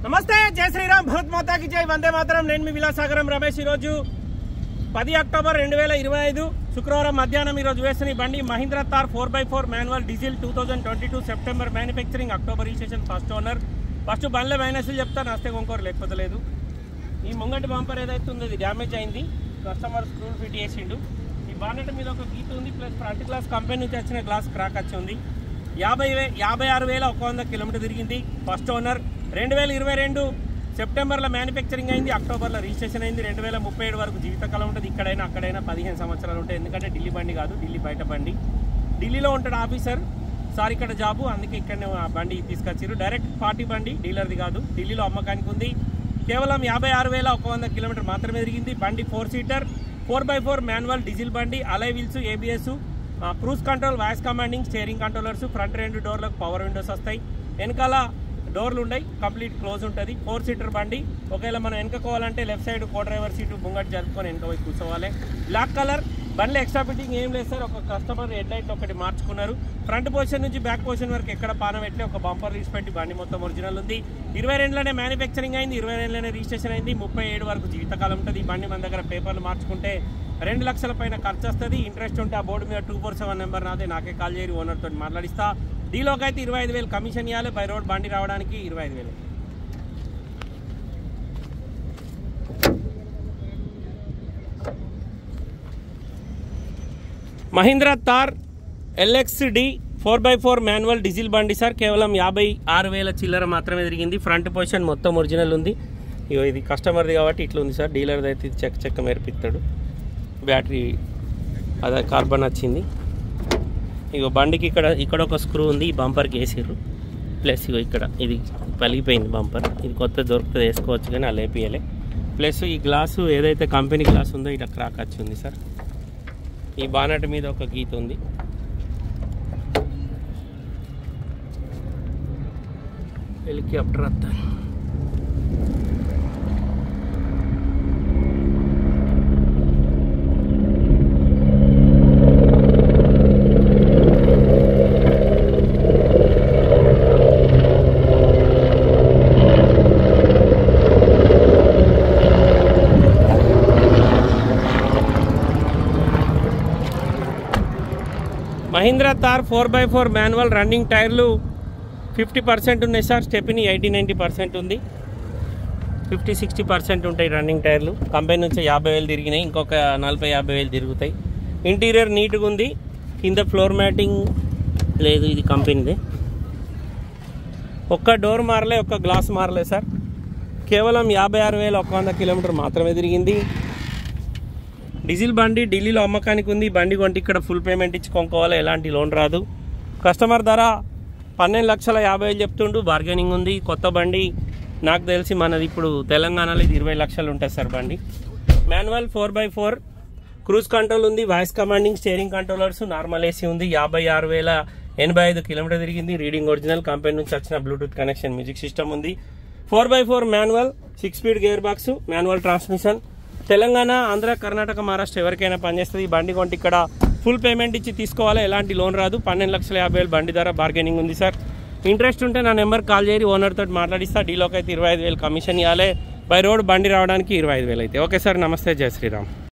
నమస్తే, జై శ్రీరామ్, భరత్ మాతా కి జై, వందే మాతరం. నేను మీ విలాసాగరం రమేష్. ఈరోజు 10 అక్టోబర్ 2025 శుక్రవారం మధ్యాహ్నం ఈరోజు వేసిన బండి Mahindra Thar 4x4 manual diesel 2022 September manufacturing, October registration, first owner. First బండ్ల మైనస్లు చెప్తా, నస్తే కొంకోరు లేకపోతే లేదు. ఈ ముంగటి బంపర్ ఏదైతే ఉందో ఇది డ్యామేజ్ అయింది, కస్టమర్ స్క్రూల్ ఫిట్ చేసిండు. ఈ బానెట్ మీద ఒక గీత ఉంది, ప్లస్ ఫ్రంట్ గ్లాస్ కంపెనీ నుంచి వచ్చిన గ్లాస్ క్రాక్ వచ్చి ఉంది. 56,100 కిలోమీటర్ తిరిగింది. First owner. 2022 సెప్టెంబర్లో మ్యానుఫ్యాక్చరింగ్ అయింది, అక్టోబర్లో రిజిస్ట్రేషన్ అయింది. 2037 వరకు జీవితకాలం ఉంటుంది. ఇక్కడైనా అక్కడైనా 15 సంవత్సరాలు ఉంటాయి. ఎందుకంటే ఢిల్లీ బండి కాదు, ఢిల్లీ బయట బండి. ఢిల్లీలో ఉంటాడు ఆఫీసర్, సార్ ఇక్కడ జాబు, అందుకే ఇక్కడనే ఆ బండి తీసుకొచ్చారు. డైరెక్ట్ పార్టీ బండి, డీలర్ది కాదు. ఢిల్లీలో అమ్మకానికి ఉంది. కేవలం 56,100 కిలోమీటర్ మాత్రమే తిరిగింది. బండి 4 సీటర్ 4x4 మాన్యువల్ డీజిల్ బండి. Alloy wheels, ABS, cruise control, voice commanding, steering controllers. Front 2 డోర్లకు పవర్ విండోస్ వస్తాయి. వెనకాల డోర్లు ఉన్నాయి, కంప్లీట్ క్లోజ్ ఉంటుంది. 4 సీటర్ బండి. ఒకవేళ మనం వెనకపోవాలంటే left side co driver seat ముంగట్ జరుపుకొని వెనక పోయి కూర్చోవాలి. బ్లాక్ కలర్ బండ్లో ఎక్స్ట్రా ఫిట్టింగ్ ఏం లేదు సార్. ఒక కస్టమర్ హెడ్ లైట్ ఒకటి మార్చుకున్నారు. ఫ్రంట్ పొజిషన్ నుంచి బ్యాక్ పొజిషన్ వరకు ఎక్కడ పాన పెట్టి ఒక బంపర్ తీసి పెట్టి బండి మొత్తం ఒరిజినల్ ఉంది. 22లోనే మ్యానుఫ్యాక్చరింగ్ అయింది, 22లోనే రిజిస్ట్రేషన్ అయింది. 37 వరకు జీవితకాలం ఉంటుంది. ఈ బండి మన దగ్గర పేపర్లు మార్చుకుంటే 2 లక్షల పైన ఖర్చు వస్తుంది. ఇంట్రెస్ట్ ఉంటే ఆ బోర్డు మీద 247 నెంబర్ నాదే, నాకే కాల్ చేయరు, ఓనర్తో మాట్లాడిస్తా. డీలోకి అయితే 25,000 కమిషన్ ఇవ్వాలి. బై రోడ్ బండి రావడానికి 25,000. Mahindra Thar LXD 4x4 manual diesel బండి సార్. కేవలం 56,000 చిల్లర మాత్రమే తిరిగింది. ఫ్రంట్ పొజిషన్ మొత్తం ఒరిజినల్ ఉంది. ఇగో ఇది కస్టమర్ది కాబట్టి ఇట్లా ఉంది సార్. డీలర్ది అయితే ఇది చెక్క మెరిపిస్తాడు. బ్యాటరీ అదే కార్బన్ వచ్చింది. ఇగో బండికి ఇక్కడ ఒక స్క్రూ ఉంది, ఈ బంపర్కి వేసిర్రు. ప్లస్ ఇగో ఇక్కడ ఇది పలిగిపోయింది బంపర్. ఇది కొత్త దొరుకుతుంది, వేసుకోవచ్చు కానీ అలా వేపియాలి. ప్లస్ ఈ గ్లాసు ఏదైతే కంపెనీ గ్లాస్ ఉందో ఇట్లా క్రాక్ వచ్చి ఉంది సార్. ఈ బానెట్ మీద ఒక గీత ఉంది. హెలికాప్టర్ వస్తా. Mahindra Thar 4x4 manual. Running టైర్లు 50% ఉన్నాయి సార్. స్టెప్ని 80-90% ఉంది. 50-60% ఉంటాయి రన్నింగ్ టైర్లు. కంపెనీ నుంచి 50,000 తిరిగినాయి, ఇంకొక 40-50,000 తిరుగుతాయి. ఇంటీరియర్ నీట్గా ఉంది. కింద ఫ్లోర్ మ్యాటింగ్ లేదు, ఇది కంపెనీదే. ఒక్క డోర్ మారలే, ఒక్క గ్లాస్ మారలే సార్. కేవలం 56,100 కిలోమీటర్ మాత్రమే తిరిగింది. డీజిల్ బండి, ఢిల్లీలో అమ్మకానికి ఉంది. బండి కొంటే ఇక్కడ ఫుల్ పేమెంట్ ఇచ్చి కొనుక్కోవాలి, ఎలాంటి లోన్ రాదు. కస్టమర్ ధర 12,50,000 చెప్తుండు, బార్గెనింగ్ ఉంది. కొత్త బండి నాకు తెలిసి మనది ఇప్పుడు తెలంగాణలో ఇది 20 లక్షలు ఉంటుంది సార్ బండి. మాన్యువల్ 4x4 క్రూజ్ కంట్రోల్ ఉంది, voice commanding, steering controllers, normal AC ఉంది. 56,085 కిలోమీటర్ తిరిగింది. రీడింగ్ ఒరిజినల్, కంపెనీ నుంచి వచ్చిన బ్లూటూత్ కనెక్షన్, మ్యూజిక్ సిస్టమ్ ఉంది. 4x4 manual, 6 speed gear box, manual transmission. Telangana, Andhra, Karnataka, Maharashtra ఎవరికైనా పనిచేస్తుంది. ఈ బండి కొంటే ఇక్కడ ఫుల్ పేమెంట్ ఇచ్చి తీసుకోవాలి, ఎలాంటి లోన్ రాదు. 12,50,000 బండి ధర, బార్గెనింగ్ ఉంది సార్. ఇంట్రెస్ట్ ఉంటే నా నెంబర్ కాల్ చేయరి, ఓనర్ తోటి మాట్లాడిస్తా. డీలోకి అయితే 25,000 కమిషన్ ఇవ్వాలి. బై రోడ్ బండి రావడానికి 25,000 అయితే. ఓకే సార్, నమస్తే, జై శ్రీరామ్.